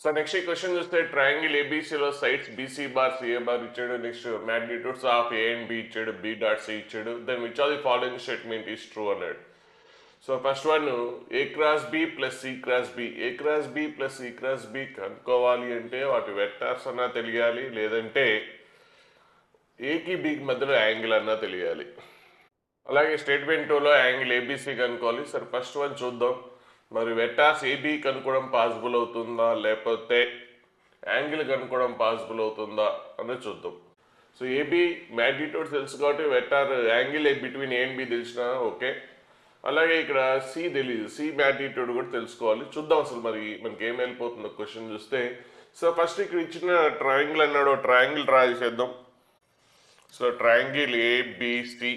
So next ఈ question చూస్తే triangle ఏబీసీలో sides BC bar CA bar ఇచ్చాడు. Next magnitudes of A and B ఇచ్చాడు, బి డాట్ సి ఇచ్చాడు. Then which of the following statement is true అన్నాడు. So first one A cross B plus C cross B. A cross B plus C cross B కనుక్కోవాలి అంటే వాటి vectors అన్నా తెలియాలి, లేదంటే ఏకి బికి మధ్యలో యాంగిల్ అన్నా తెలియాలి. అలాగే స్టేట్మెంట్ 2లో యాంగిల్ ఏబీసీ కనుక్కోవాలి. సరే ఫస్ట్ వన్ చూద్దాం. మరి వెక్టార్స్ ఏబీ కనుక్కోవడం పాసిబుల్ అవుతుందా, లేకపోతే యాంగిల్ కనుక్కోవడం పాసిబుల్ అవుతుందా అనేది చూద్దాం. సో ఏబీ మ్యాగ్నిట్యూడ్ తెలుసు కాబట్టి vector angle between A and B తెలిసిన ఓకే. అలాగే ఇక్కడ సి తెలియదు, సి మ్యాగ్నిట్యూడ్ కూడా తెలుసుకోవాలి. చూద్దాం అసలు మరి మనకి ఏం వెళ్ళిపోతుందో క్వశ్చన్ చూస్తే. సో ఫస్ట్ ఇక్కడ ఇచ్చిన ట్రయాంగిల్ అన్నాడు, ట్రయాంగిల్ డ్రా చేసేద్దాం. సో ట్రయాంగిల్ ఏబిసి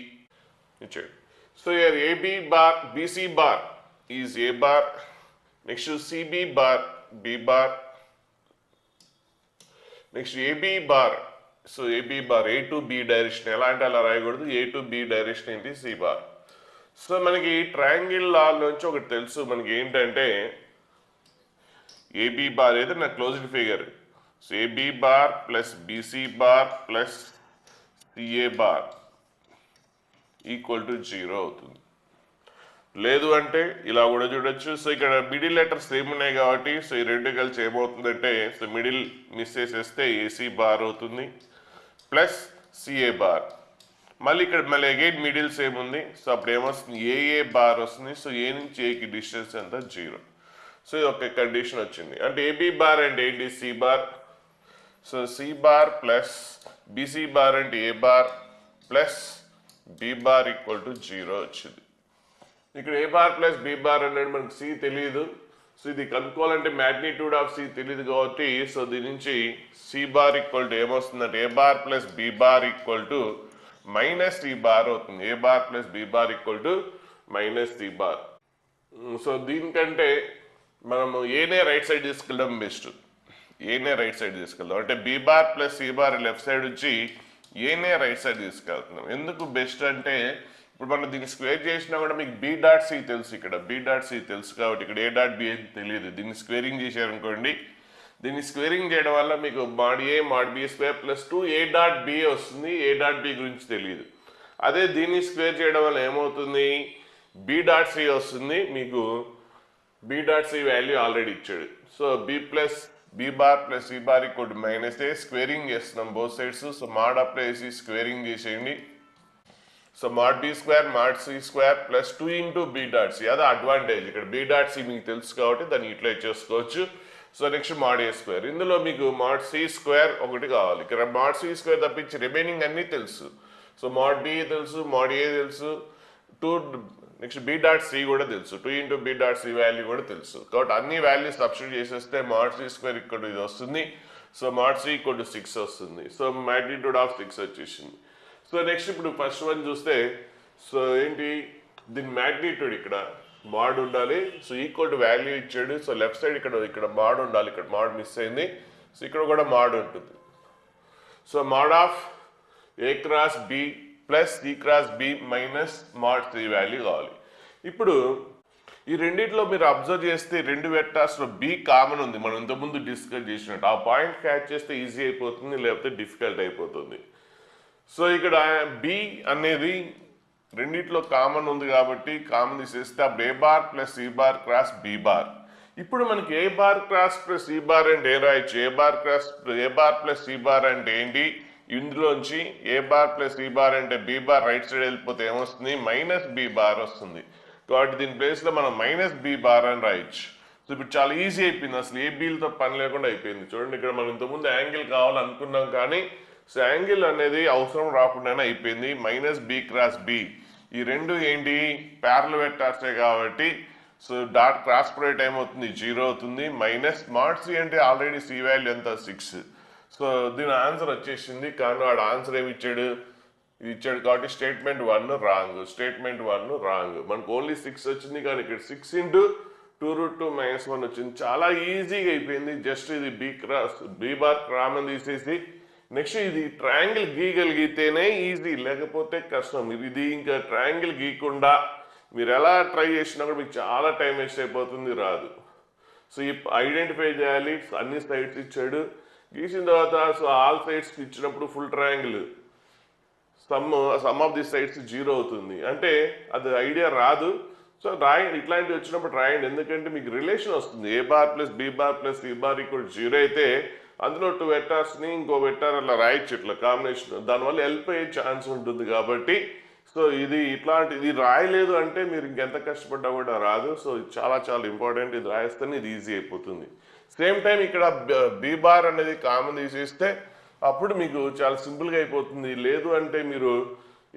ఇచ్చాడు. So here AB bar BC bar is a bar, next CB bar B bar, next AB bar. So AB bar A to B direction, ఎలా అంటే అలా రాయకూడదు, A to B direction ఏంటి C bar. So మనకి triangle law నుంచి ఒకటి తెలుసు మనకి ఏంటంటే ఏబి బార్ అయితే నా closed figure. So AB bar plus BC bar plus CA bar equal to 0 అవుతుంది. లేదు అంటే ఇలా కూడా చూడొచ్చు. సో ఇక్కడ మిడిల్ లెటర్స్ ఏమున్నాయి కాబట్టి సో ఈ రెండు కలిసి ఏమవుతుందంటే సో మిడిల్ మిస్ చేసేస్తే ఏసీ బార్ అవుతుంది ప్లస్ సిఏ బార్. మళ్ళీ ఇక్కడ మళ్ళీ అగైన్ మిడిల్ సేమ్ ఉంది. సో అప్పుడు ఏమొస్తుంది ఏఏ బార్ వస్తుంది. సో ఏ నుంచి ఏకి డిస్టెన్స్ అంతా 0. సో ఇది ఒక కండిషన్ వచ్చింది. అంటే ఏబీ బార్ అంటే ఏంటి C bar. So C bar plus BC bar అంటే A bar plus B bar equal to 0 వచ్చింది. ఇక్కడ A bar plus B bar అనేది మనకు సి తెలియదు. సో ఇది కనుక్కోవాలంటే మ్యాగ్నిట్యూడ్ ఆఫ్ సి తెలియదు కాబట్టి సో దీని నుంచి సి బార్ ఈక్వల్ టు ఏమొస్తుందంటే A bar plus B bar equal to minus C bar అవుతుంది. A bar plus B bar equal to minus C bar. So దీనికంటే మనము ఏనే రైట్ సైడ్ తీసుకెళ్ళడం బెస్ట్. ఏనే రైట్ సైడ్ తీసుకెళ్దాం అంటే B bar plus C bar left side వచ్చి ఏనే రైట్ సైడ్ తీసుకెళ్తున్నాం. ఎందుకు బెస్ట్ అంటే ఇప్పుడు మనం దీన్ని స్క్వేర్ చేసినా కూడా మీకు బి డాట్ సి తెలుసు, ఇక్కడ బి డాట్ సి తెలుసు కాబట్టి ఇక్కడ ఏ డాట్ బి అని తెలియదు. దీన్ని స్క్వేరింగ్ చేశారనుకోండి, దీన్ని స్క్వేరింగ్ చేయడం వల్ల మీకు mod A mod B square plus 2 A dot B వస్తుంది. ఏ డాట్ బి గురించి తెలియదు. అదే దీన్ని స్క్వేర్ చేయడం వల్ల ఏమవుతుంది బి డాట్ సి వస్తుంది. మీకు B dot C value already ఇచ్చాడు. So B plus B bar plus C bar equal to minus A. Squaring చేస్తున్నాం both sides. So mod apply చేసి స్క్వేరింగ్ చేసేయండి. So mod B square mod C square plus 2 into B dot C. అది advantage. ఇక్కడ B dot C మీకు తెలుసు కాబట్టి దాన్ని utilize చేసుకోవచ్చు. So next mod A square. ఇందులో మీకు మాడ్ సి స్క్వేర్ ఒకటి కావాలి. ఇక్కడ మాడ్ సి స్క్వేర్ తప్పించి రిమైనింగ్ అన్నీ తెలుసు. సో మాడ్ బి తెలుసు, మాడ్ ఏ తెలుసు, 2 నెక్స్ట్ బి డాట్ సి కూడా తెలుసు, 2 into B dot C value కూడా తెలుసు. కాబట్టి అన్ని వాల్యూస్ సబ్స్టిట్యూట్ చేసేస్తే మాడ్ సి స్క్వేర్ ఇక్కడ ఇది వస్తుంది. So mod C equal to 6 వస్తుంది. సో మ్యాగ్నిట్యూడ్ ఆఫ్ 6 వచ్చేసింది. సో నెక్స్ట్ ఇప్పుడు ఫస్ట్ వన్ చూస్తే సో ఏంటి దీని మ్యాగ్నిట్యూడ్ ఇక్కడ మాడ్ ఉండాలి. సో ఈక్వల్ టు వాల్యూ ఇచ్చాడు. సో లెఫ్ట్ సైడ్ ఇక్కడ మాడ్ ఉండాలి, ఇక్కడ మాడ్ మిస్ అయింది. సో ఇక్కడ కూడా మాడ్ ఉంటుంది. So mod of A cross B plus C cross B minus mod C value కావాలి. ఇప్పుడు ఈ రెండిట్లో మీరు అబ్జర్వ్ చేస్తే రెండు వెక్టార్స్లో బి కామన్ ఉంది. మనం ఇంతకుముందు డిస్కస్ చేసినట్టు ఆ పాయింట్ క్యాచ్ చేస్తే ఈజీ అయిపోతుంది, లేకపోతే డిఫికల్ట్ అయిపోతుంది. సో ఇక్కడ బి అనేది రెండిట్లో కామన్ ఉంది కాబట్టి కామన్ తీసేస్తే అప్పుడు A bar plus C bar cross B bar. ఇప్పుడు మనకి A bar cross plus C bar అంటే ఏ రాయొచ్చు, A bar plus C bar అంటే ఏంటి, ఇందులోంచి A bar plus C bar అంటే బి బార్ రైట్ సైడ్ వెళ్ళిపోతే ఏమొస్తుంది మైనస్ బి బార్ వస్తుంది. కాబట్టి దీని ప్లేస్లో మనం మైనస్ బి బార్ అని రాయొచ్చు. సో ఇప్పుడు చాలా ఈజీ అయిపోయింది, అసలు ఏ బీలతో పని లేకుండా అయిపోయింది. చూడండి ఇక్కడ మనం ఇంతకుముందు యాంగిల్ కావాలనుకున్నాం కానీ సో యాంగిల్ అనేది అవసరం రాకుండానే అయిపోయింది. మైనస్ బి క్రాస్ బి ఈ రెండు ఏంటి ప్యారలల్ వెక్టార్సే కాబట్టి సో డాట్ క్రాస్ ప్రొడక్ట్ ఏమవుతుంది 0 అవుతుంది. మైనస్ మాడ్ సి అంటే ఆల్రెడీ సి వాల్యూ ఎంత 6. సో దీని ఆన్సర్ వచ్చేసింది. కానీ వాడు ఆన్సర్ ఏమి ఇచ్చాడు, ఇది ఇచ్చాడు కాబట్టి స్టేట్మెంట్ 1 రాంగ్. Statement 1 wrong. మనకు ఓన్లీ 6 వచ్చింది కానీ ఇక్కడ 6 ఇంటూ 2√2 - 1 వచ్చింది. చాలా ఈజీగా అయిపోయింది. జస్ట్ ఇది బి బార్ కామన్ తీసేసి నెక్స్ట్ ఇది ట్రయాంగిల్ గీయగలిగితేనే ఈజీ, లేకపోతే కష్టం. ఇది ఇంకా ట్రయాంగిల్ గీయకుండా మీరు ఎలా ట్రై చేసినా కూడా మీకు చాలా టైం వేస్ట్ అయిపోతుంది, రాదు. సో ఈ ఐడెంటిఫై చేయాలి. అన్ని సైడ్స్ ఇచ్చాడు, గీసిన తర్వాత సో ఆల్ సైడ్స్కి ఇచ్చినప్పుడు full triangle some of the sides 0 అవుతుంది, అంటే అది ఐడియా రాదు. సో రాయండి, ఇట్లాంటివి వచ్చినప్పుడు రాయండి, ఎందుకంటే మీకు రిలేషన్ వస్తుంది. A bar plus B bar plus C bar equal 0 అయితే అందులో 2 వెక్టార్స్ని ఇంకో వెక్టార్ అలా రాయొచ్చు ఇట్లా కాంబినేషన్, దానివల్ల హెల్ప్ అయ్యే ఛాన్స్ ఉంటుంది. కాబట్టి సో ఇది రాయలేదు అంటే మీరు ఇంకెంత కష్టపడ్డా కూడా రాదు. సో ఇది చాలా చాలా ఇంపార్టెంట్, ఇది రాయిస్తేనే ఇది ఈజీ అయిపోతుంది. సేమ్ టైం ఇక్కడ బి బార్ అనేది కామన్ తీసేస్తే అప్పుడు మీకు చాలా సింపుల్గా అయిపోతుంది. లేదు అంటే మీరు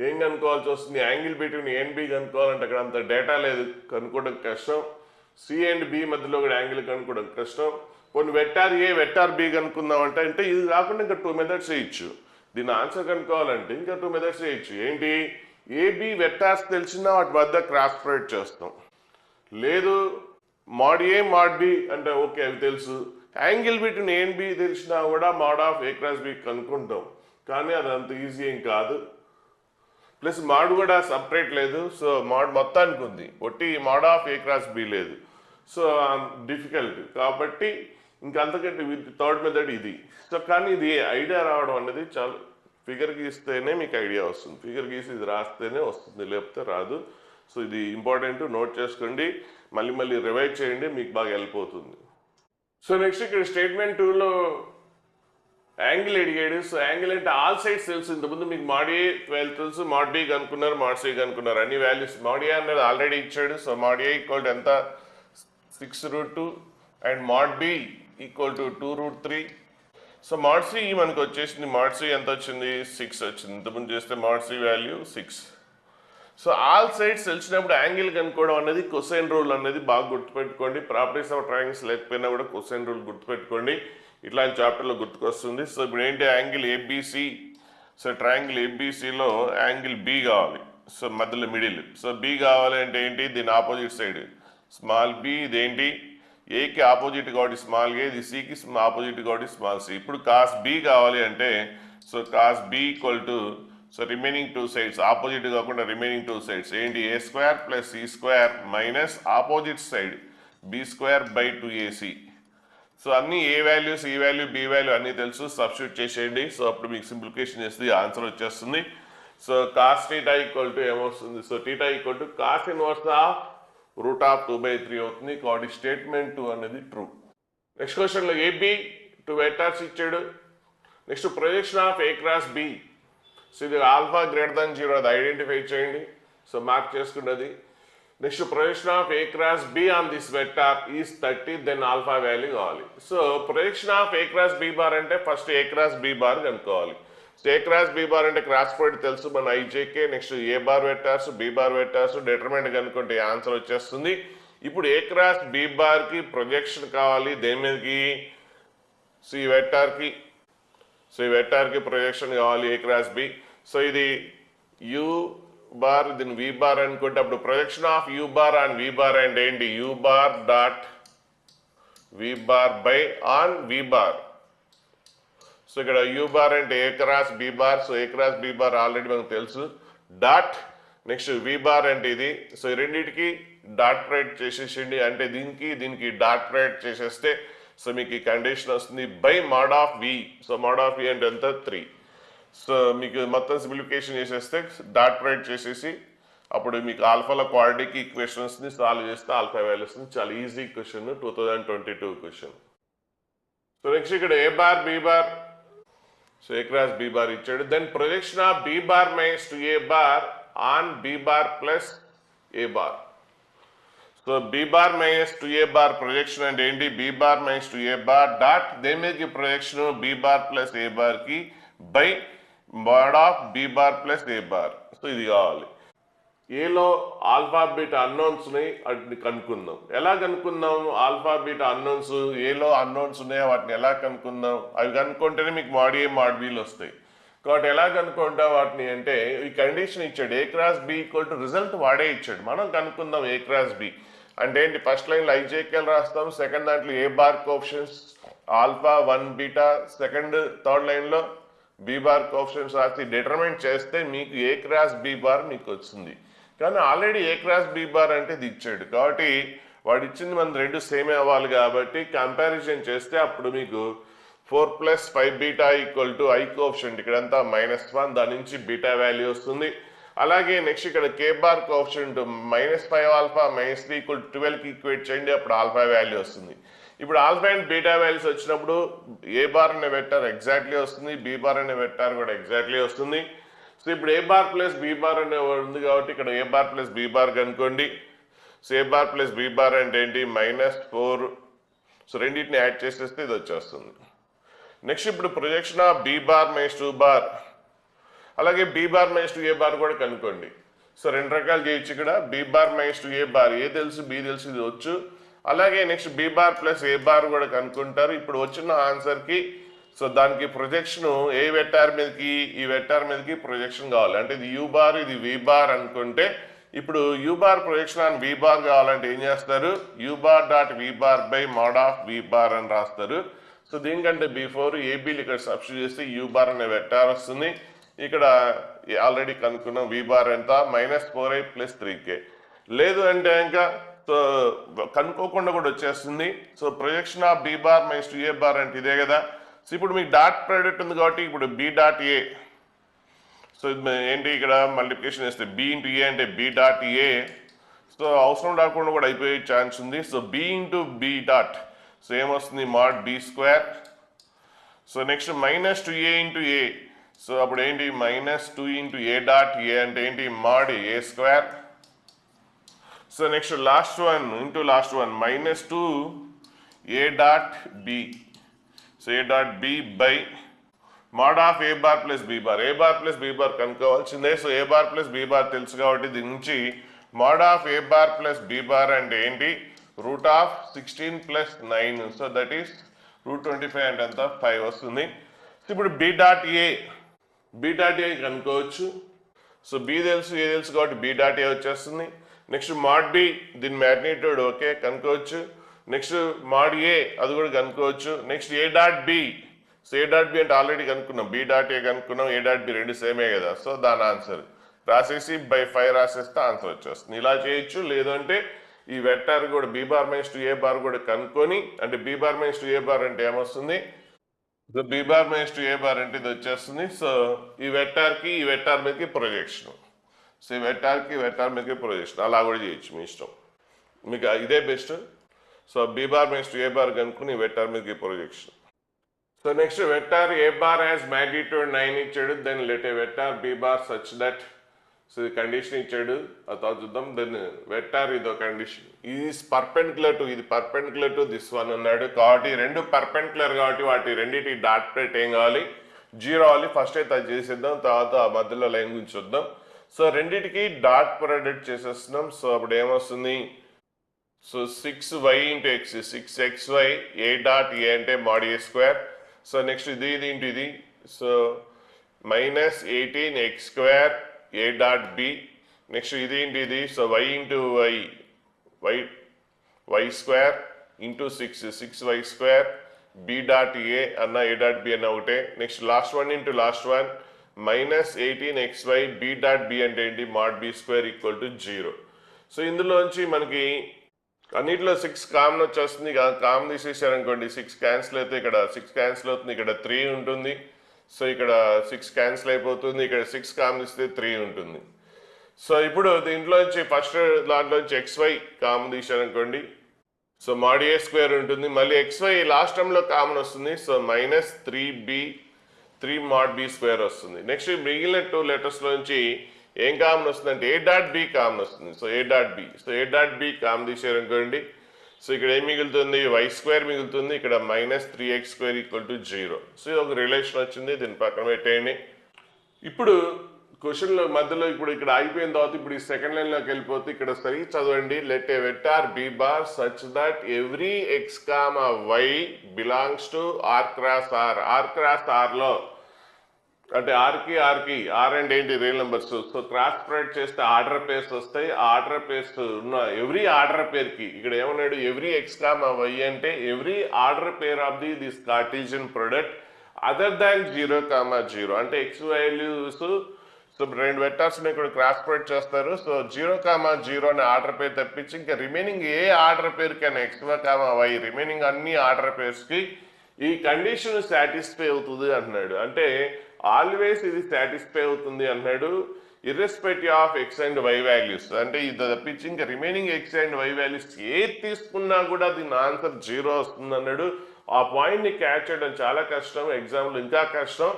ఏం కనుక్కోవాల్సి వస్తుంది, angle between A and B కనుక్కోవాలంటే అక్కడ అంత డేటా లేదు, కనుక్కోవడం కష్టం. సి అండ్ బి మధ్యలో కూడా యాంగిల్ కనుక్కోవడం కష్టం. కొన్ని వెక్టార్ ఏ వెక్టార్ బి కనుక్కుందామంటే అంటే ఇది కాకుండా ఇంకా 2 మెథడ్స్ వేయచ్చు. దీని ఆన్సర్ కనుక్కోవాలంటే ఇంకా 2 మెథడ్స్ వేయచ్చు. ఏంటి, ఏబి వెక్టార్స్ తెలిసినా వాటి వద్ద క్రాస్ ప్రొడక్ట్ చేస్తాం. లేదు మాడ్ ఏ మాడ్ బి అంటే ఓకే అవి తెలుసు. Angle between A and B తెలిసినా కూడా mod of A cross B కనుక్కుంటాం, కానీ అది అంత ఈజీ ఏం కాదు. ప్లస్ మాడ్ కూడా సపరేట్ లేదు, సో మాడ్ మొత్తానికి ఉంది, ఒట్టి mod of A cross B లేదు. సో డిఫికల్ట్ కాబట్టి ఇంకంతకంటే థర్డ్ మెథడ్ ఇది. సో కానీ ఇది ఐడియా రావడం అనేది చాలా ఫిగర్ గీస్తేనే మీకు ఐడియా వస్తుంది, ఫిగర్ గీసి ఇది రాస్తేనే వస్తుంది, లేకపోతే రాదు. సో ఇది ఇంపార్టెంట్, నోట్ చేసుకోండి, మళ్ళీ మళ్ళీ రివైజ్ చేయండి, మీకు బాగా హెల్ప్ అవుతుంది. సో నెక్స్ట్ ఇక్కడ స్టేట్మెంట్ 2లో యాంగిల్ అడిగాడు. సో యాంగిల్ అంటే ఆల్ సైడ్స్ తెలుసు, ఇంతకుముందు మీకు మాడ్ ఏ 12 తెలుసు, మాడ్ బి కనుక్కున్నారు, మాడ్ సి కనుక్కున్నారు, అన్ని వాల్యూస్. మాడ్ ఏ అనేది ఆల్రెడీ ఇచ్చాడు. సో మాడ్ ఏ ఈక్వల్ ఎంత 6√2 and mod B equal to 2√3. So mod C మనకు వచ్చేసింది, మాడ్ సి ఎంత వచ్చింది 6 వచ్చింది, ఇంతకుముందు చేస్తే mod C value 6. So all sides తెలిసినప్పుడు యాంగిల్ కనుక్కోవడం అనేది కొసైన్ రూల్ అనేది బాగా గుర్తుపెట్టుకోండి. ప్రాపర్టీస్ ఆఫ్ ట్రయాంగిల్స్ లేకపోయినా కూడా కొసైన్ రూల్ గుర్తుపెట్టుకోండి, ఇట్లాంటి చాప్టర్లో గుర్తుకొస్తుంది. సో ఇప్పుడు ఏంటి, యాంగిల్ ఏబిసి. సో ట్రయాంగిల్ ఏబిసిలో యాంగిల్ బి కావాలి, సో మధ్యలో మిడిల్. సో బి కావాలి అంటే ఏంటి, దీని ఆపోజిట్ సైడ్ స్మాల్ బి, ఇదేంటి ఏకి ఆపోజిట్ కాబట్టి స్మాల్ ఏ, ఇది సికి ఆపోజిట్ కాబట్టి స్మాల్ సి. ఇప్పుడు కాస్ బి కావాలి అంటే so cos B equal to so remaining 2 sides opposite కాకుండా రిమైనింగ్ 2 సైడ్స్ ఏంటి, A square plus C square minus opposite side B square by 2ac. So అన్ని ఏ వాల్యూస్, ఈ value, B value అన్నీ తెలుసు, substitute చేసేయండి. So అప్పుడు మీకు simplification చేస్తుంది, ఆన్సర్ వచ్చేస్తుంది. So cos theta equal to ఏమొస్తుంది, so theta equal to cos inverse of √2/3 అవుతుంది. కాబట్టి స్టేట్మెంట్ 2 అనేది ట్రూ. నెక్స్ట్ క్వశ్చన్లో ఏబి 2 వెక్టార్స్ ఇచ్చాడు. Next projection of A cross B. So ఇది ఆల్ఫా గ్రేటర్ దాన్ 0 అది ఐడెంటిఫై చేయండి, సో మార్క్ చేసుకున్నది. Next projection of A cross B on this vector is 30, then alpha value కావాలి. So projection of A cross B bar అంటే first A cross B bar కనుక్కోవాలి. So A cross B bar అంటే cross product తెలుసు మన IJK. Next A bar vectors, B bar vectors determinant కనుక్కుంటే answer వచ్చేస్తుంది. ఇప్పుడు A cross B బార్కి ప్రొజెక్షన్ కావాలి, దేని మీదకి, సో ఈ వెక్టార్కి, సో ఈ వెక్టార్కి ప్రొజెక్షన్ కావాలి ఏ క్రాస్ బి. సో ఇది యూ బార్, దీని వి బార్ అనుకుంటే అప్పుడు projection of U bar on V bar అంటే ఏంటి, U bar dot V bar by on V bar. So ఇక్కడ యూ బార్ అంటే A cross B bar, so A cross B bar already మనకు తెలుసు, dot next వి bar అంటే ఇది. So ఈ రెండింటికి డాట్ ప్రొడక్ట్ చేసేసిండి, అంటే దీనికి డాట్ ప్రొడక్ట్ చేసేస్తే సో మీకు ఈ కండిషన్ వస్తుంది by mod of V. So mod of V అంటే ఎంత 3. సో మీకు మొత్తం సింప్లిఫికేషన్ చేసేస్తే డాట్ ప్రొడక్ట్ చేసేసి అప్పుడు మీకు ఆల్ఫాలో క్వాడ్రాటిక్ ఈక్వేషన్ వస్తుంది, సాల్వ్ చేస్తే ఆల్ఫా వాల్యూ వస్తుంది. చాలా easy question, 2022 question. So next ఇక్కడ A bar B bar, so A cross B bar ఇచ్చాడు. Then projection of B bar minus two A bar on B bar plus A bar. So B bar minus two A bar projection అంటే ఏంటి, B bar minus two A bar dot దేని మీదకి projection B bar plus A బార్కి by mod of B bar plus A bar. So ఇది కావాలి. ఏలో alpha beta unknowns ఉన్నాయి, వాటిని కనుక్కుందాం. ఎలా కనుక్కుందాం, ఆల్ఫా బీటా అన్నోన్స్, ఏలో అన్నోన్స్ ఉన్నాయో వాటిని ఎలా కనుక్కుందాం, అవి కనుక్కుంటేనే మీకు మాడ్ ఏ మాడ్ బిలు వస్తాయి. కాబట్టి ఎలా కనుక్కుంటాం వాటిని అంటే ఈ కండిషన్ ఇచ్చాడు, A cross B equal to result వాడే ఇచ్చాడు, మనం కనుక్కుందాం ఏ క్రాస్ బి అంటే ఏంటి. ఫస్ట్ లైన్లో ఐజేకేల్ రాస్తాం, సెకండ్ దాంట్లో A bar coefficients alpha 1 beta, third లైన్లో బి బార్ కోఎఫిషియెంట్స్ రాసి డిటర్మిన్ చేస్తే మీకు ఏ క్రాస్ బి బార్ మీకు వచ్చింది. కానీ already A cross B bar అంటే ఇది ఇచ్చాడు, కాబట్టి వాడు ఇచ్చింది మన రెండు సేమే అవ్వాలి కాబట్టి కంపారిజన్ చేస్తే అప్పుడు మీకు 4 + 5 beta equal to I coefficient ఇక్కడంతా -1 దాని నుంచి బీటా వాల్యూ వస్తుంది. అలాగే నెక్స్ట్ ఇక్కడ కే బార్ కోఎఫిషియంట్ -5 ఆల్ఫా -3 = 12కి ఈక్వేట్ చేయండి, అప్పుడు ఆల్ఫా వాల్యూ వస్తుంది. ఇప్పుడు ఆల్ఫా అండ్ బీటా వాల్యూస్ వచ్చినప్పుడు ఏ బార్ అనే వెక్టర్ ఎగ్జాక్ట్లీ వస్తుంది, బి బార్ అనే వెక్టర్ కూడా ఎగ్జాక్ట్లీ వస్తుంది. సో ఇప్పుడు A bar plus B bar అనే ఉంది కాబట్టి ఇక్కడ A bar plus B bar కనుక్కోండి. So A bar plus B bar అంటే ఏంటి -4. సో రెండింటిని యాడ్ చేసేస్తే ఇది వచ్చేస్తుంది. నెక్స్ట్ ఇప్పుడు projection of B bar -2 bar, అలాగే బి బార్ -2 ఏ బార్ కూడా కనుక్కోండి. సో రెండు రకాలు చేయొచ్చు ఇక్కడ. B bar -2 A bar A తెలుసు, బి తెలుసు, ఇది వచ్చు. అలాగే next B bar plus A bar కూడా కనుక్కుంటారు. ఇప్పుడు వచ్చిన ఆన్సర్కి సో దానికి ప్రొజెక్షన్ ఏ వెక్టార్ మీదకి, ఈ వెక్టార్ మీదకి ప్రొజెక్షన్ కావాలి. అంటే ఇది యూ బార్, ఇది వి బార్ అనుకుంటే ఇప్పుడు U bar projection on V bar కావాలంటే ఏం చేస్తారు, U bar dot V bar by mod of V bar అని రాస్తారు. సో దీనికంటే బిఫోర్ ఏబీలు ఇక్కడ సబ్స్టిట్యూట్ చేస్తే యూ బార్ అనే వెక్టార్ వస్తుంది. ఇక్కడ ఆల్రెడీ కనుక్కున్నాం వి బార్ ఎంత -4i + 3k. లేదు అంటే ఇంకా సో కనుక్కోకుండా కూడా వచ్చేస్తుంది. So projection of B bar -2 A bar అంటే ఇదే కదా. సో ఇప్పుడు మీకు డాట్ ప్రోడక్ట్ ఉంది కాబట్టి ఇప్పుడు బి డాట్ ఏ, సో ఏంటి ఇక్కడ మల్టిప్లికేషన్ చేస్తే బి ఇంటూ ఏ అంటే బి డాట్ ఏ. సో అవసరం రాకుండా కూడా అయిపోయే ఛాన్స్ ఉంది. So B into B dot so ఏమొస్తుంది mod b². So next -2a into A, so అప్పుడు ఏంటి -2 ఇంటూ ఏ డాట్ ఏ అంటే ఏంటి mod a². So next last one into last one -2 A dot B, so A dot B by mod of A bar plus B bar. A bar plus B bar కనుక్కోవాల్సిందే. So A bar plus B bar తెలుసు కాబట్టి దీని నుంచి mod of A bar plus B bar అంటే ఏంటి √16 + 9, so that is √25 అంటే అంత 5 వస్తుంది. ఇప్పుడు బి డాట్ ఏ కనుక్కోవచ్చు. సో బి తెలుసు, ఏ తెలుసు కాబట్టి బి డాట్ ఏ వచ్చేస్తుంది. నెక్స్ట్ mod బి దీని మ్యాగ్నిట్యూడ్ ఓకే కనుక్కోవచ్చు. నెక్స్ట్ mod ఏ అది కూడా కనుక్కోవచ్చు. Next A dot B, so A dot B అంటే ఆల్రెడీ కనుక్కున్నాం, బి డాట్ ఏ కనుక్కున్నాం, ఏ డాట్ బి రెండు సేమే కదా. సో దాని ఆన్సర్ రాసేసి బై 5 రాసేస్తే ఆన్సర్ వచ్చేస్తుంది. ఇలా చేయొచ్చు. లేదంటే ఈ వెక్టార్ కూడా బి బార్ -2 ఏ బార్ కూడా కనుక్కొని, అంటే బి బార్ -2 ఏ బార్ అంటే ఏమొస్తుంది, so B bar -2 A bar అంటే ఇది వచ్చేస్తుంది. సో ఈ వెక్టార్కి ఈ వెక్టార్ మీదకి ప్రొజెక్షన్, సో ఈ వెక్టార్కి ఈ వెక్టార్ మీదకి ప్రొజెక్షన్ అలా కూడా చేయొచ్చు మీ ఇష్టం, మీకు ఇదే best. So B bar -2 A bar కనుక్కుని ఈ వెక్టార్ మీదకి projection. So next vector A bar has magnitude 9 ఇచ్చాడు. Then let A vector B bar such that, so ఇది కండిషన్ ఇచ్చాడు, అది చూద్దాం. దెన్ వెక్టార్ ఇదో కండిషన్, ఇది పర్పెండిక్యులర్ టు, ఇది పర్పెండిక్యులర్ టు దిస్ వన్ అన్నాడు కాబట్టి రెండు పర్పెండిక్యులర్ కాబట్టి వాటి రెండింటి డాట్ ప్రోడక్ట్ ఏం కావాలి, 0 అవ్వాలి. ఫస్ట్ అయితే అది చేసేద్దాం, తర్వాత ఆ మధ్యలో లైన్ గురించి చూద్దాం. సో రెండింటికి డాట్ ప్రోడక్ట్ చేసేస్తున్నాం. సో అప్పుడు ఏమొస్తుంది, so 6y into x 6xy A dot A అంటే mod a². సో నెక్స్ట్ ఇది ఇంటూ ఇది, so -18x² A dot B. Next ఇది ఇంటూ ఇది, so y into y² into 6y² B dot A అన్న A dot B అన్న ఒకటే. Next last one into last one -18xy B dot B అంటే ఏంటి mod b² = 0. So ఇందులోంచి మనకి అన్నిట్లో 6 కామన్ వచ్చేస్తుంది. కామన్ తీసేసారనుకోండి 6 క్యాన్సిల్ అయితే ఇక్కడ 6 క్యాన్సిల్ అవుతుంది, ఇక్కడ 3 ఉంటుంది. సో ఇక్కడ 6 క్యాన్సిల్ అయిపోతుంది, ఇక్కడ 6 కామన్ ఇస్తే 3 ఉంటుంది. సో ఇప్పుడు దీంట్లోంచి ఫస్ట్ దాంట్లోంచి xy కామన్ తీసారనుకోండి, సో mod a² ఉంటుంది. మళ్ళీ xy లాస్ట్ టర్మ్లో కామన్ వస్తుంది, సో -3 mod b² వస్తుంది. నెక్స్ట్ మిగిలిన 2 లెటర్స్లోంచి ఏం కామన్ వస్తుందంటే ఏ డాట్ బి కామన్ వస్తుంది. So A dot B, so A dot B common తీసారనుకోండి, సో ఇక్కడ ఏం మిగులుతుంది, y² మిగులుతుంది, ఇక్కడ -3x² = 0. సో ఇది ఒక రిలేషన్ వచ్చింది, దీన్ని పక్కన పెట్టేయండి. ఇప్పుడు క్వశ్చన్లో మధ్యలో ఇప్పుడు ఇక్కడ అయిపోయిన తర్వాత ఇప్పుడు ఈ సెకండ్ లైన్లోకి వెళ్ళిపోతే ఇక్కడ సరి చదవండి. Let A vector B bar such that every x, y belongs to R cross R. R cross ఆర్లో అంటే ఆర్కి ఆర్ అంటే ఏంటి real numbers. So cross product చేస్తే ఆర్డర్ పేర్స్ వస్తాయి. ఆర్డర్ పేర్స్ ఉన్న ఎవ్రీ ఆర్డర్ పేర్కి ఇక్కడ ఏమన్నాడు, ఎవ్రీ x, y అంటే every order pair of this Cartesian product other than 0, 0 అంటే x వాల్యూస్ సో రెండు వెక్టర్స్ ఇక్కడ క్రాస్ ప్రొడక్ట్ చేస్తారు. సో 0,0 అనే ఆర్డర్ పేరు తప్పించి ఇంకా రిమైనింగ్ ఏ ఆర్డర్ పేరుకైనా x1, y రిమైనింగ్ అన్ని ఆర్డర్ పేర్స్కి ఈ కండిషన్ సాటిస్ఫై అవుతుంది అంటున్నాడు. అంటే ఆల్వేస్ ఇది సాటిస్ఫై అవుతుంది అంటున్నాడు irrespective of x and y values. అంటే ఇది తప్పించి ఇంకా remaining x and y values ఏది తీసుకున్నా కూడా దీని ఆన్సర్ 0 వస్తుంది అన్నాడు. ఆ పాయింట్ని క్యాచ్ చేయడం చాలా కష్టం, ఎగ్జామ్లో ఇంకా కష్టం.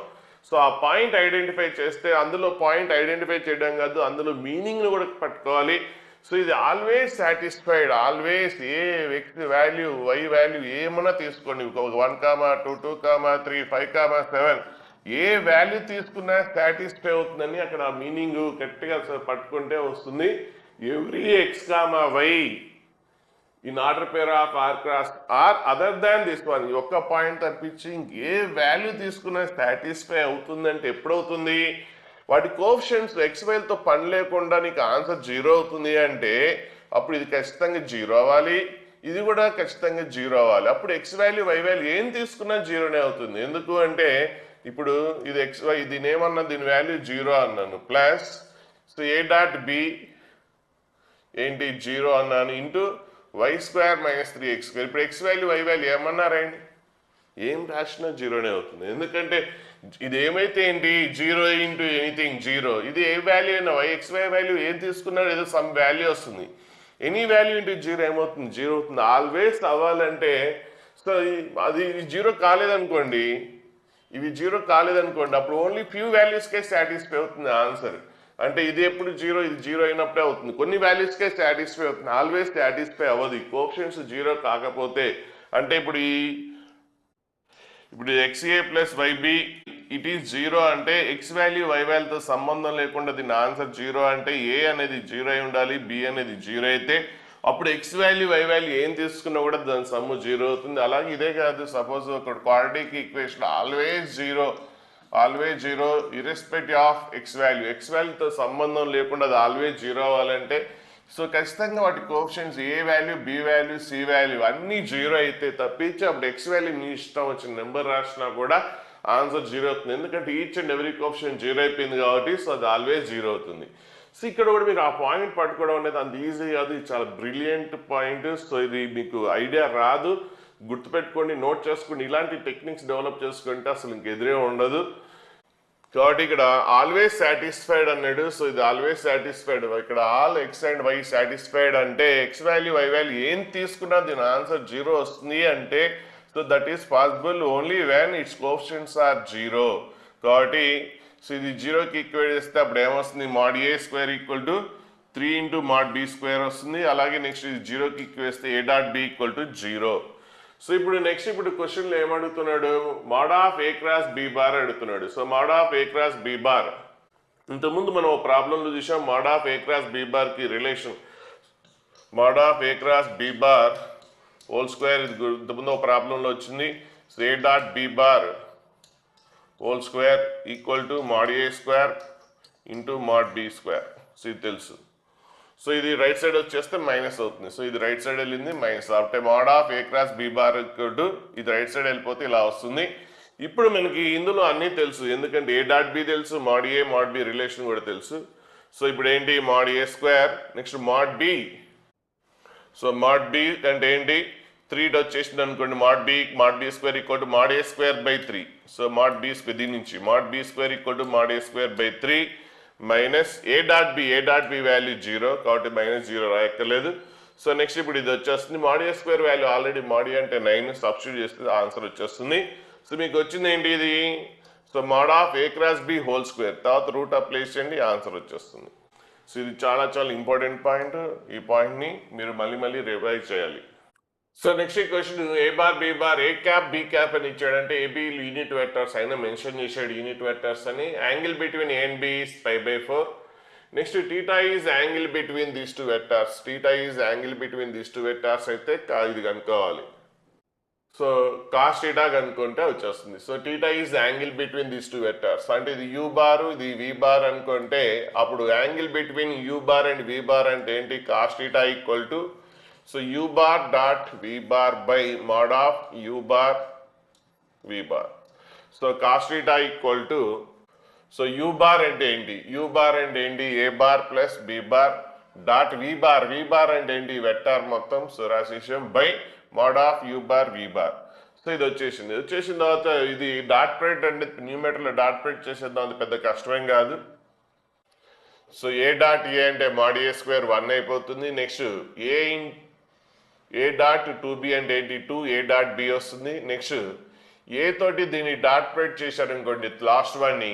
సో ఆ పాయింట్ ఐడెంటిఫై చేస్తే అందులో పాయింట్ ఐడెంటిఫై చేయడం కాదు, అందులో మీనింగ్ను కూడా పట్టుకోవాలి. సో ఇది ఆల్వేస్ సాటిస్ఫైడ్, ఆల్వేస్ ఏ వ్యక్తి వాల్యూ వై వాల్యూ ఏమన్నా తీసుకోండి, 1, 2, 2, 3, 5, 7 ఏ వాల్యూ తీసుకున్నా సాటిస్ఫై అవుతుందని అక్కడ మీనింగ్ గట్టిగా పట్టుకుంటే వస్తుంది. Every x, y in order pair of r cross r other than this one. ఒక్క పాయింట్ తప్పించి ఇంకే వాల్యూ తీసుకున్నా సాటిస్ఫై అవుతుందంటే ఎప్పుడవుతుంది? వాటి కోఎఫిషియెంట్స్ XYలతో పని లేకుండా నీకు ఆన్సర్ 0 అవుతుంది అంటే అప్పుడు ఇది ఖచ్చితంగా 0 అవ్వాలి, ఇది కూడా ఖచ్చితంగా 0 అవ్వాలి. అప్పుడు x వాల్యూ y వాల్యూ ఏం తీసుకున్నా 0నే అవుతుంది. ఎందుకు అంటే ఇప్పుడు ఇది XY, దీని ఏమన్నా దీని వాల్యూ 0 అన్నాను, plus so a dot b ఏంటి 0 అన్నాను, ఇంటూ y² - 3x². ఇప్పుడు x వాల్యూ y వాల్యూ ఏమన్నారండి, ఏం రాసినా 0నే అవుతుంది. ఎందుకంటే ఇది ఏమైతే ఏంటి 0 ఇంటూ ఎనీథింగ్ 0. ఇది ఏ వాల్యూ అయినా xy వాల్యూ ఏం తీసుకున్నాడు ఏదో సమ్ వాల్యూ వస్తుంది. ఎనీ వాల్యూ ఇంటూ 0 ఏమవుతుంది? 0 అవుతుంది. ఆల్వేస్ అవ్వాలంటే సో అది 0 కాలేదనుకోండి, ఇవి 0 కాలేదనుకోండి, అప్పుడు ఓన్లీ ఫ్యూ వాల్యూస్కే సాటిస్ఫై అవుతుంది ఆన్సర్. అంటే ఇది ఎప్పుడు 0, ఇది 0 అయినప్పుడే అవుతుంది. కొన్ని వాల్యూస్కే సాటిస్ఫై అవుతుంది, ఆల్వేస్ సాటిస్ఫై అవ్వదు. ఈ కోఎఫిషియెంట్స్ 0 కాకపోతే అంటే ఇప్పుడు XA + YB ఇట్ ఈస్ 0 అంటే x వాల్యూ y వాల్యూతో సంబంధం లేకుండా దీని ఆన్సర్ 0 అంటే A అనేది 0 అయి ఉండాలి, B అనేది 0 అయితే అప్పుడు x వాల్యూ y వాల్యూ ఏం తీసుకున్నా కూడా దాని సమ్ము 0 అవుతుంది. అలాగే ఇదే కాదు, సపోజ్ ఒక quadratic equation always 0 irrespective of x వాల్యూతో సంబంధం లేకుండా అది ఆల్వేస్ 0 అవ్వాలంటే సో ఖచ్చితంగా వాటి coefficients A value, B value, C value అన్నీ 0 అయితే తప్పించి అప్పుడు x వాల్యూ మీ ఇష్టం వచ్చిన నెంబర్ రాసినా కూడా ఆన్సర్ 0 అవుతుంది. ఎందుకంటే ఈచ్ అండ్ ఎవరీ కోఎఫిషియెంట్ 0 అయిపోయింది కాబట్టి సో అది ఆల్వేస్ 0 అవుతుంది. సో ఇక్కడ కూడా మీరు ఆ పాయింట్ పట్టుకోవడం అనేది అంత ఈజీ కాదు, ఇది చాలా బ్రిలియంట్ పాయింట్. సో ఇది మీకు ఐడియా రాదు, గుర్తుపెట్టుకోండి, నోట్ చేసుకోండి, ఇలాంటి టెక్నిక్స్ డెవలప్ చేసుకుంటే అసలు ఇంక ఎదురే ఉండదు. కాబట్టి ఇక్కడ ఆల్వేస్ సాటిస్ఫైడ్ అన్నాడు. సో ఇది ఆల్వేస్ సాటిస్ఫైడ్, ఇక్కడ all x and y satisfied అంటే x వాల్యూ y వాల్యూ ఏం తీసుకున్నా దీని ఆన్సర్ 0 వస్తుంది అంటే so that is possible only when it's coefficients are 0. కాబట్టి సో ఇది 0కి ఈక్వేట్ చేస్తే అప్పుడు ఏమొస్తుంది, mod a² = 3 × mod b² వస్తుంది. అలాగే నెక్స్ట్ ఇది 0కి ఈక్వేట్ చేస్తే a డాట్ b = 0. సో ఇప్పుడు నెక్స్ట్ క్వశ్చన్లో ఏమడుగుతున్నాడు, mod of a cross b bar అడుగుతున్నాడు. So mod of a cross b bar ఇంతకుముందు మనం ప్రాబ్లంలో చూసాం. mod of a cross b బార్కి relation mod of a cross b bar whole square, ఇది ఇంతకుముందు ఒక ప్రాబ్లంలో వచ్చింది. So a dot b bar whole square = mod a² × mod b². So ఇది తెలుసు. సో ఇది రైట్ సైడ్ వచ్చేస్తే మైనస్ అవుతుంది. సో ఇది రైట్ సైడ్ వెళ్ళింది మైనస్, అంటే mod of a cross b bar ఇది రైట్ సైడ్ వెళ్ళిపోతే ఇలా వస్తుంది. ఇప్పుడు మనకి ఇందులో అన్నీ తెలుసు, ఎందుకంటే a డాట్ b తెలుసు, mod a mod b relation కూడా తెలుసు. సో ఇప్పుడు ఏంటి mod a², next mod b. So mod b అంటే ఏంటి 3 వచ్చేసింది అనుకోండి, mod b² = mod a²/3. So mod b², దీని నుంచి mod b² = mod a²/3 minus a dot b value 0 కాబట్టి -0 రాయక్కర్లేదు. సో నెక్స్ట్ ఇప్పుడు ఇది వచ్చేస్తుంది, mod a² value already mod a అంటే 9 సబ్స్టిట్యూట్ చేస్తే ఆన్సర్ వచ్చేస్తుంది. సో మీకు వచ్చింది ఏంటి ఇది, so mod of a cross b whole square, తర్వాత రూట్ అప్లై చేయండి, ఆన్సర్ వచ్చేస్తుంది. సో ఇది చాలా ఇంపార్టెంట్ పాయింట్, ఈ పాయింట్ని మీరు మళ్ళీ రివైజ్ చేయాలి. So next question, a bar b bar a cap b cap అని ఇచ్చాడంటే AB యూనిట్ వెక్టర్స్ అయినా మెన్షన్ చేశాడు యూనిట్ వెక్టర్స్ అని. Angle between a and b is π/4. Next θ is angle between these two vectors, అయితే ఇది కనుక్కోవాలి. So cos θ కనుక్కుంటే వచ్చేస్తుంది. So θ is angle between these two vectors, అంటే ఇది u బార్ ఇది v బార్ అనుకుంటే అప్పుడు angle between u bar and v bar అంటే ఏంటి, cos θ = so u bar dot v bar by mod of u bar v bar. So cos θ = so U bar అంటే ఏంటి? U bar అంటే ఏంటి? A bar plus B bar dot V bar. V bar అంటే ఏంటి? Vector మొత్తం. So రాసేసాం by mod of U bar V bar. So ఇది వచ్చేసింది. వచ్చేసిన తర్వాత ఇది డాట్ ప్రోడక్ట్ అంటే న్యూమరేటర్లో డాట్ ప్రోడక్ట్ చేసేద్దాం, అది పెద్ద కష్టమేం కాదు. సో ఏ డాట్ ఏ అంటే మాడ్ ఏ స్క్వేర్ 1 అయిపోతుంది. నెక్స్ట్ ఏ డాట్ 2b అంటే ఏంటి? 2 ఏ డాట్ బి వస్తుంది. నెక్స్ట్ ఏ తోటి దీన్ని డాట్ ప్రోడక్ట్ చేశారనుకోండి లాస్ట్ వన్ని,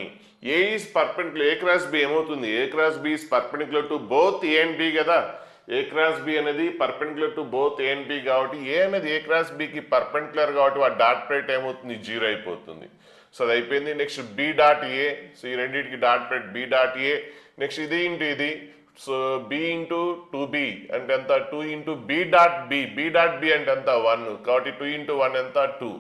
A is perpendicular, A cross B ఏమవుతుంది? A cross B is perpendicular to both A and B కదా. ఏ క్రాస్ బి అనేది perpendicular to both A and B కాబట్టి A అనేది ఏ cross బికి perpendicular కాబట్టి ఆ dot product ఏమవుతుంది? 0 అయిపోతుంది. సో అది అయిపోయింది. Next B dot A. So ఈ రెండింటికి dot product B dot A. Next ఇది ఇంటూ ఇది. సో బి ఇంటూ 2b అంటే ఎంత? 2 into B dot B. B dot B అంటే ఎంత? 1 కాబట్టి 2 ఇంటూ 1 ఎంత? 2.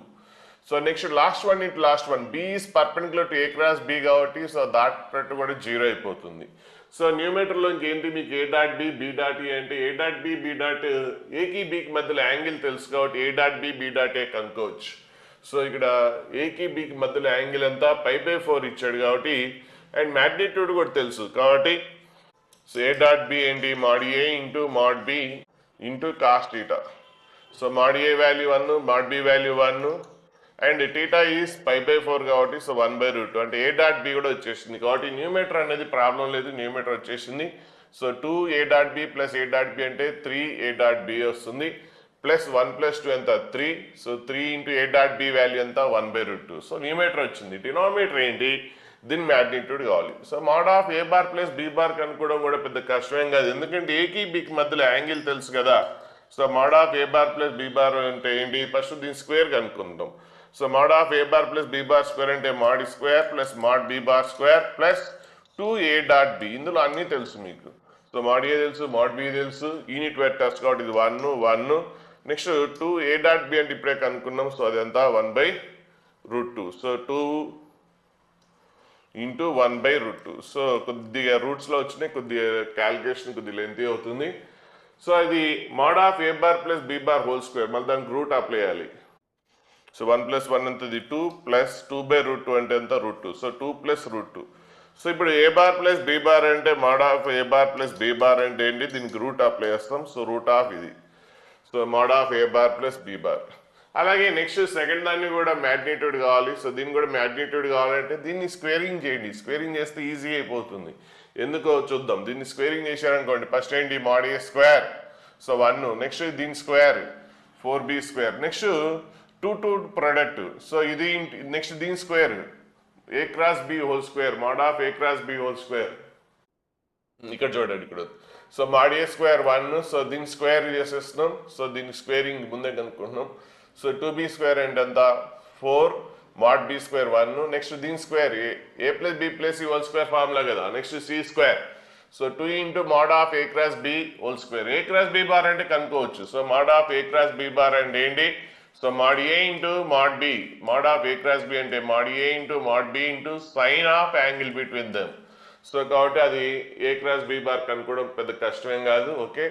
So next last one into last one. B is perpendicular to A cross B కాబట్టి సో డాట్ ప్రోడక్ట్ కూడా 0 అయిపోతుంది. సో న్యూమరేటర్లో ఇంకేంటి మీకు? A dot B B dot A అంటే ఏ డాట్ బి బి డాట్ ఏకి బికి మధ్యలో యాంగిల్ తెలుసు కాబట్టి A dot B B dot ఏ కనుక్కోవచ్చు. సో ఇక్కడ ఏకి బికి మధ్యలో యాంగిల్ ఎంత? π/4 ఇచ్చాడు కాబట్టి అండ్ మ్యాగ్నిట్యూడ్ కూడా తెలుసు కాబట్టి సో ఏ డాట్ బి ఏంటి? Mod A into mod B into cos theta. So mod A value 1, mod B value 1 and theta is π/4 కాబట్టి సో 1/√2 అంటే ఏ డాట్ బి కూడా వచ్చేసింది కాబట్టి న్యూమరేటర్ అనేది ప్రాబ్లం లేదు, న్యూమరేటర్ వచ్చేసింది. So 2 A dot B plus A dot B అంటే 3 ఏ dot B వస్తుంది ప్లస్ 1 + 2 ఎంత? 3. సో 3 ఇంటూ ఏ డాట్ బి వాల్యూ ఎంత? 1/√2. సో న్యూమరేటర్ వచ్చింది. డినామినేటర్ ఏంటి? దీని మ్యాగ్నిట్యూడ్ కావాలి. So mod of A bar plus B bar కనుక్కోవడం కూడా పెద్ద కష్టమేం కాదు, ఎందుకంటే ఏకి బికి మధ్యలో యాంగిల్ తెలుసు కదా. So mod of A bar plus B bar అంటే ఏంటి? ఫస్ట్ దీని స్క్వేర్ కనుక్కుందాం. So mod of A bar plus B bar square అంటే mod square plus mod B bar square plus 2 A dot B. ఇందులో అన్నీ తెలుసు మీకు. సో మాడ్ ఏ తెలుసు, మాడ్ బి తెలుసు, యూనిట్ వెక్టర్స్ కాబట్టి ఇది 1 1. నెక్స్ట్ 2 ఏ డాట్ బి అంటే ఇప్పుడే కనుక్కున్నాం. సో అది ఎంత? 1/√2. So 2 into 1/√2. సో కొద్దిగా రూట్స్లో వచ్చినాయి, కొద్దిగా క్యాలిక్యులేషన్ కొద్దిగా లెంతీ అవుతుంది. సో అది mod of A bar plus B bar whole square, మళ్ళీ దానికి రూట్ అప్లై చేయాలి. సో 1 + 1 ఎంత? 2 ప్లస్ 2/√2 అంటే ఎంత? √2. సో 2 + √2. సో ఇప్పుడు A bar plus B bar అంటే mod of A bar plus B bar అంటే ఏంటి? దీనికి రూట్ అప్లై చేస్తాం. సో రూట్ ఆఫ్ ఇది. So mod of A bar plus B bar. అలాగే నెక్స్ట్ సెకండ్ దాన్ని కూడా మ్యాగ్నిట్యూడ్ కావాలి. సో దీన్ని కూడా మ్యాగ్నిట్యూడ్ కావాలంటే దీన్ని స్క్వేరింగ్ చేయండి. స్క్వేరింగ్ చేస్తే ఈజీ అయిపోతుంది. ఎందుకో చూద్దాం. దీన్ని స్క్వేరింగ్ చేశారనుకోండి, ఫస్ట్ ఏంటి? Mod A square so 1. Next దీని square 4b². Next 2 product. So ఇది నెక్స్ట్ దీని square A cross B whole square, mod of A cross B whole square. ఇక్కడ చూడండి ఇక్కడ. So mod A square 1. So దీన్ని square చేసేస్తున్నాం. So దీని squaring ముందే కనుక్కుంటున్నాం. సో 2b² అంటే ఎంత? 4 మాడ్ b² 1. నెక్స్ట్ దీని square A plus B plus ఈ హోల్ స్క్వేర్ ఫార్ములా కదా. Next c². So 2 into mod of A cross B whole square. A cross B bar అంటే కనుక్కోవచ్చు. So mod of A cross B bar అంటే ఏంటి? So mod A into mod B. Mod of A cross B అంటే mod A into mod B into sine of angle between them. So కాబట్టి అది ఏ cross B bar కనుక్కోవడం పెద్ద కష్టమేం కాదు. Okay.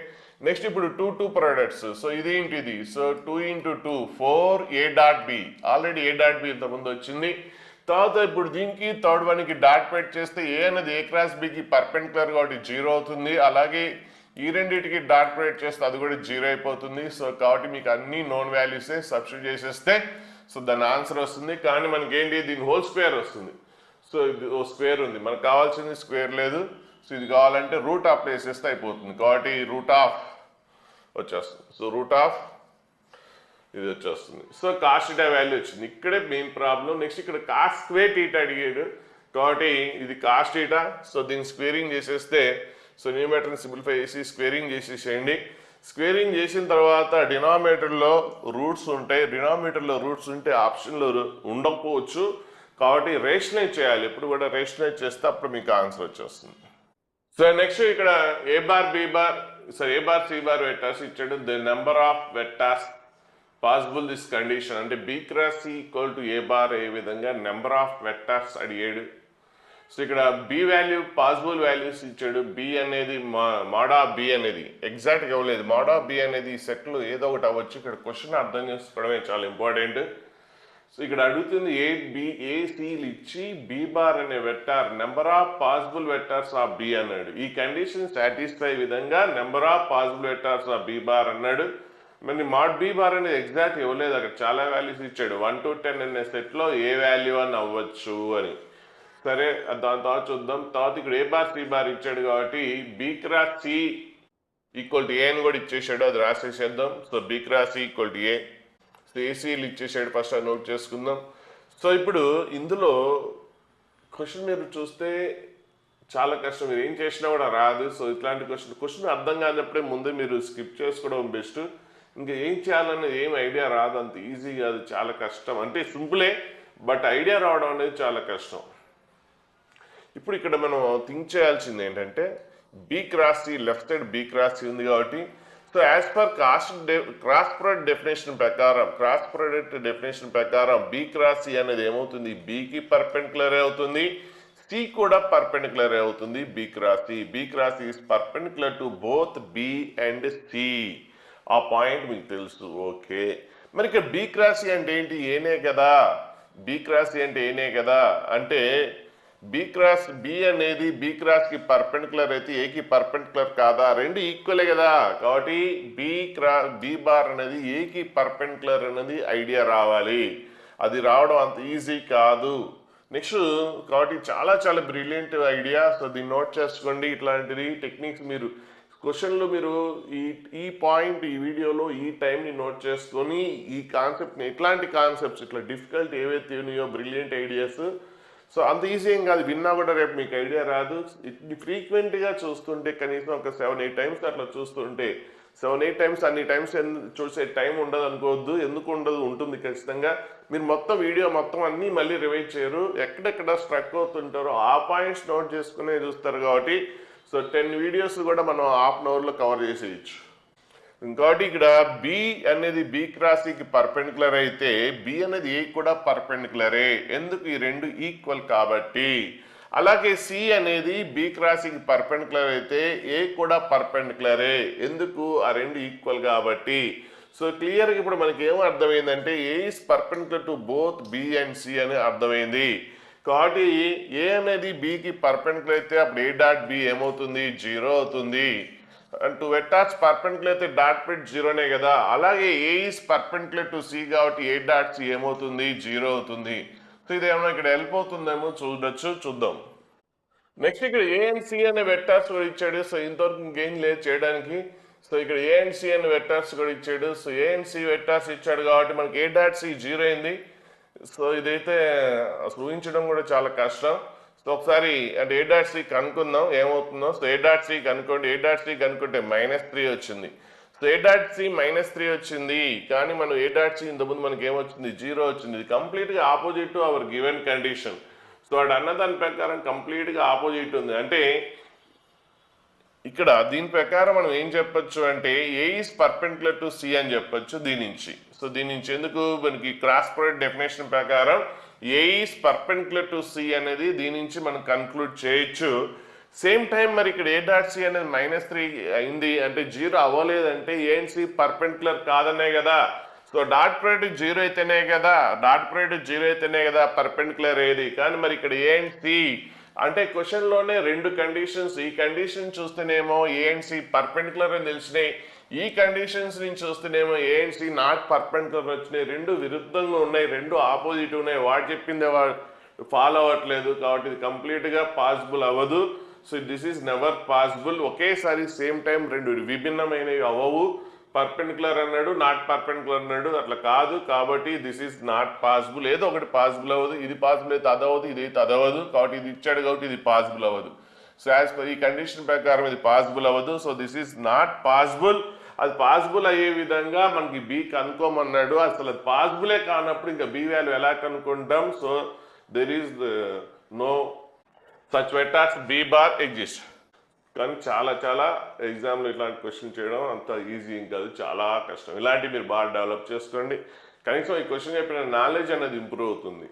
Next ఇప్పుడు 2 ప్రోడక్ట్స్. సో ఇది ఏంటి ఇది? సో 2 ఇంటూ 2 4 ఏ డాట్ బి. ఆల్రెడీ ఏ డాట్ బి ఇంతకుముందు వచ్చింది. తర్వాత ఇప్పుడు దీనికి థర్డ్ వన్కి డాట్ పెట్ చేస్తే ఏ అనేది ఏ క్రాస్ బికి పర్పెండిక్యులర్ కాబట్టి 0 అవుతుంది. అలాగే ఈ రెండింటికి డాట్ ప్రొడక్ట్ చేస్తే అది కూడా 0 అయిపోతుంది. సో కాబట్టి మీకు అన్ని నోన్ వాల్యూసే సబ్స్టిట్యూట్ చేసేస్తే సో దాని ఆన్సర్ వస్తుంది. కానీ మనకి ఏంటి? దీని హోల్ స్క్వేర్ వస్తుంది. సో ఇది ఓ స్క్వేర్ ఉంది, మనకు కావాల్సింది స్క్వేర్ లేదు. సో ఇది కావాలంటే రూట్ ఆఫ్ చేసేస్తే అయిపోతుంది. కాబట్టి రూట్ ఆఫ్ వచ్చేస్తుంది. సో రూట్ ఆఫ్ ఇది వచ్చేస్తుంది. సో కాస్ థీటా వాల్యూ వచ్చింది. ఇక్కడే మెయిన్ ప్రాబ్లం. నెక్స్ట్ ఇక్కడ కాస్ స్క్వేర్ థీటా అడిగాడు కాబట్టి ఇది కాస్ థీటా. సో దీన్ని స్క్వేరింగ్ చేసేస్తే సో న్యూమరేటర్ని సింప్లిఫై చేసి స్క్వేరింగ్ చేసేసేయండి. స్క్వేరింగ్ చేసిన తర్వాత డినామినేటర్లో రూట్స్ ఉంటాయి. డినామినేటర్లో రూట్స్ ఉంటే ఆప్షన్లో ఉండకపోవచ్చు కాబట్టి రేషనైజ్ చేయాలి. ఎప్పుడు కూడా రేషనైజ్ చేస్తే అప్పుడు మీకు ఆన్సర్ వచ్చేస్తుంది. సో నెక్స్ట్ ఇక్కడ A bar B bar A bar C bar vectors ఇచ్చాడు. The number of vectors possible this condition అంటే B cross C equal to A bar ఏ విధంగా నెంబర్ ఆఫ్ వెక్టార్స్ అడిగాడు. సో ఇక్కడ బి వాల్యూ పాసిబుల్ వాల్యూస్ ఇచ్చాడు. B అనేది mod of B అనేది ఎగ్జాక్ట్గా ఇవ్వలేదు. మోడ్ ఆఫ్ బి అనేది ఈ సెట్లో ఏదో ఒకటి అవ్వచ్చు. ఇక్కడ క్వశ్చన్ అర్థం చేసుకోవడమే చాలా ఇంపార్టెంట్. సో ఇక్కడ అడుగుతుంది ఏసీలు ఇచ్చి బి బార్ అనే vector number of possible vectors of B అన్నాడు. ఈ కండిషన్ సాటిస్ఫై విధంగా number of possible vectors of B bar అన్నాడు. మరి మాడ్ బి బార్ అనేది ఎగ్జాక్ట్ ఇవ్వలేదు, అక్కడ చాలా వాల్యూస్ ఇచ్చాడు. 1 to 10 అనే సెట్లో ఏ వాల్యూ అని అవ్వచ్చు అని. సరే దాని తర్వాత చూద్దాం. తర్వాత ఇక్కడ ఏ బార్ సి బార్ ఇచ్చాడు కాబట్టి B cross C equal to A అని కూడా ఇచ్చేసాడు, అది రాసేసేద్దాం. So B cross C equal to A. So ఏసీలు ఇచ్చేసాడు, ఫస్ట్ అది నోట్ చేసుకుందాం. సో ఇప్పుడు ఇందులో క్వశ్చన్ మీరు చూస్తే చాలా కష్టం, మీరు ఏం చేసినా కూడా రాదు. సో ఇట్లాంటి క్వశ్చన్ అర్థం కానప్పుడే ముందే మీరు స్కిప్ చేసుకోవడం బెస్ట్. ఇంకా ఏం చేయాలనేది ఏం ఐడియా రాదు, అంత ఈజీ కాదు, చాలా కష్టం. అంటే సింపులే, బట్ ఐడియా రావడం అనేది చాలా కష్టం. ఇప్పుడు ఇక్కడ మనం థింక్ చేయాల్సింది ఏంటంటే B cross C, left side B cross C ఉంది కాబట్టి, so as per cross product definition ప్రకారం బి క్రాస్ సి అనేది ఏమవుతుంది, బికి పర్పెండిక్యులర్ అవుతుంది, సి కూడా పర్పెండిక్యులర్ అవుతుంది. B cross C is perpendicular to both B and C. ఆ పాయింట్ మీకు తెలుసు. ఓకే, మరి ఇక్కడ బి క్రాస్ సి అంటే ఏంటి, ఏనే కదా. బి క్రాస్ సి అంటే ఏనే కదా, అంటే బి అనేది బి క్రాస్ కి పర్పెండిక్యులర్ అయితే ఏకి పర్పెండిక్యులర్ కాదా, రెండు ఈక్వలే కదా. కాబట్టి బి బార్ అనేది ఏకి పర్పెండిక్యులర్ అనేది ఐడియా రావాలి. అది రావడం అంత ఈజీ కాదు. నెక్స్ట్ కాబట్టి చాలా చాలా బ్రిలియంట్ ఐడియా. సో దీన్ని నోట్ చేసుకోండి. ఇట్లాంటిది టెక్నిక్స్ మీరు క్వశ్చన్లు మీరు ఈ పాయింట్ ఈ వీడియోలో ఈ టైంని నోట్ చేసుకొని ఈ కాన్సెప్ట్ని, ఇట్లాంటి కాన్సెప్ట్స్ ఇట్లా డిఫికల్ట్ ఏవైతే ఉన్నాయో బ్రిలియంట్ ఐడియాస్, సో అంత ఈజీ ఏం కాదు, విన్నా కూడా రేపు మీకు ఐడియా రాదు. ఫ్రీక్వెంట్గా చూస్తుంటే కనీసం ఒక 7-8 టైమ్స్ అట్లా చూస్తుంటే, 7-8 టైమ్స్ అన్ని టైమ్స్ చూసే టైం ఉండదు అనుకోవద్దు. ఎందుకు ఉండదు, ఉంటుంది ఖచ్చితంగా. మీరు మొత్తం వీడియో మొత్తం అన్నీ మళ్ళీ రివైజ్ చేయరు, ఎక్కడెక్కడ స్ట్రక్ అవుతుంటారో ఆ పాయింట్స్ నోట్ చేసుకునే చూస్తారు. కాబట్టి సో 10 వీడియోస్ కూడా మనం ½ an hourలో కవర్ చేసేయచ్చు. ఇంకోటి ఇక్కడ బి అనేది బి క్రాస్ సికి పర్పెండిక్యులర్ అయితే బి అనేది ఏ కూడా పర్పెండిక్యులరే, ఎందుకు, ఈ రెండు ఈక్వల్ కాబట్టి. అలాగే సి అనేది బి క్రాస్ సికి పర్పెండిక్యులర్ అయితే ఏ కూడా పర్పెండిక్యులరే, ఎందుకు, ఆ రెండు ఈక్వల్ కాబట్టి. సో క్లియర్గా ఇప్పుడు మనకి ఏం అర్థమైందంటే A is perpendicular to both B and C అని అర్థమైంది. కాబట్టి ఏ అనేది బికి పర్పెండిక్యులర్ అయితే అప్పుడు ఏ డాట్ బి ఏమవుతుంది, 0 అవుతుంది. అండ్ టు వెక్టార్స్ పర్పెండిక్యులర్ అయితే డాట్ ప్రోడక్ట్ 0నే కదా. అలాగే A is perpendicular to C కాబట్టి ఏ డాట్ సి ఏమవుతుంది, 0 అవుతుంది. సో ఇదేమన్నా ఇక్కడ హెల్ప్ అవుతుందేమో చూద్దాం. నెక్స్ట్ ఇక్కడ ఏ అండ్ సి అనే వెక్టార్స్ కూడా ఇచ్చాడు. సో ఇంతవరకు ఇంకేం లేదు చేయడానికి. సో ఇక్కడ ఏ అండ్ సి అనే వెక్టార్స్ కూడా ఇచ్చాడు. So A and C vectors ఇచ్చాడు కాబట్టి మనకి ఏ డాట్ సి 0 అయింది. సో ఇదైతే ఊహించడం కూడా చాలా కష్టం. సో ఒకసారి అంటే ఏ డాట్ సి కనుక్కుందాం ఏమవుతుందో. సో ఏ డాట్ సి కనుక్కోండి. ఏ డాట్ సి కనుక్కుంటే -3 వచ్చింది. సో ఏ డాట్ సి -3 వచ్చింది, కానీ మనం ఏ డాట్ సి ఇంతకుముందు మనకి ఏమొచ్చింది, 0 వచ్చింది. ఇది కంప్లీట్గా opposite to our given condition. So వాడు అన్న దాని ప్రకారం కంప్లీట్గా ఆపోజిట్ ఉంది. అంటే ఇక్కడ దీని ప్రకారం మనం ఏం చెప్పొచ్చు అంటే A is perpendicular to C అని చెప్పొచ్చు దీని నుంచి. సో దీని నుంచి ఎందుకు, మనకి క్రాస్ ప్రొడక్ట్ డెఫినేషన్ ప్రకారం A is perpendicular to C అనేది దీని నుంచి మనం కన్క్లూడ్ చేయొచ్చు. సేమ్ టైం మరి ఇక్కడ ఏ డాట్ సి అనేది -3 అయింది అంటే 0 అవ్వలేదంటే ఏ అండ్ సి పర్పెండిక్యులర్ కాదనే కదా. సో డాట్ ప్రొడక్ట్ 0 అయితేనే కదా పర్పెండిక్యులర్ ఏది. కానీ మరి ఇక్కడ ఏ అండ్ సి అంటే క్వశ్చన్లోనే 2 కండిషన్స్, ఈ కండిషన్ చూస్తేనేమో ఏ అండ్ సి పర్పెండిక్యులర్ అని తెలిసినాయి, ఈ కండిషన్స్ నుంచి చూస్తేనేమో A and C not perpendicular వచ్చినాయి. 2 విరుద్ధంగా ఉన్నాయి, 2 ఆపోజిట్ ఉన్నాయి. వాడు చెప్పిందే వాడు ఫాలో అవ్వట్లేదు, కాబట్టి ఇది కంప్లీట్గా పాసిబుల్ అవ్వదు. So this is never possible. ఒకేసారి సేమ్ టైం 2 విభిన్నమైనవి అవ్వవు. పర్పెండిక్యులర్ అన్నాడు, నాట్ పర్పెండిక్యులర్ అన్నాడు, అట్లా కాదు. కాబట్టి దిస్ ఈజ్ నాట్ పాసిబుల్. ఏదో ఒకటి పాసిబుల్ అవ్వదు. ఇది పాసిబుల్ అయితే అదవ్వదు, ఇది అయితే అదవ్వదు. కాబట్టి ఇది ఇచ్చాడు కాబట్టి ఇది పాసిబుల్ అవ్వదు. సో యాజ్ పర్ ఈ కండిషన్ ప్రకారం ఇది పాసిబుల్ అవ్వదు. So this is not possible. అది పాసిబుల్ అయ్యే విధంగా మనకి బి కనుక్కోమన్నాడు. అసలు అది పాసిబులే కానప్పుడు ఇంకా బి వాల్యూ ఎలా కనుక్కుంటాం. So there is no such vectors B bar exist. కానీ చాలా ఎగ్జామ్లో ఇట్లాంటి క్వశ్చన్ చేయడం అంత ఈజీ ఏం కాదు, చాలా కష్టం. ఇలాంటివి మీరు బాగా డెవలప్ చేసుకోండి. కనీసం ఈ క్వశ్చన్ చెప్పిన నాలెడ్జ్ అనేది ఇంప్రూవ్ అవుతుంది.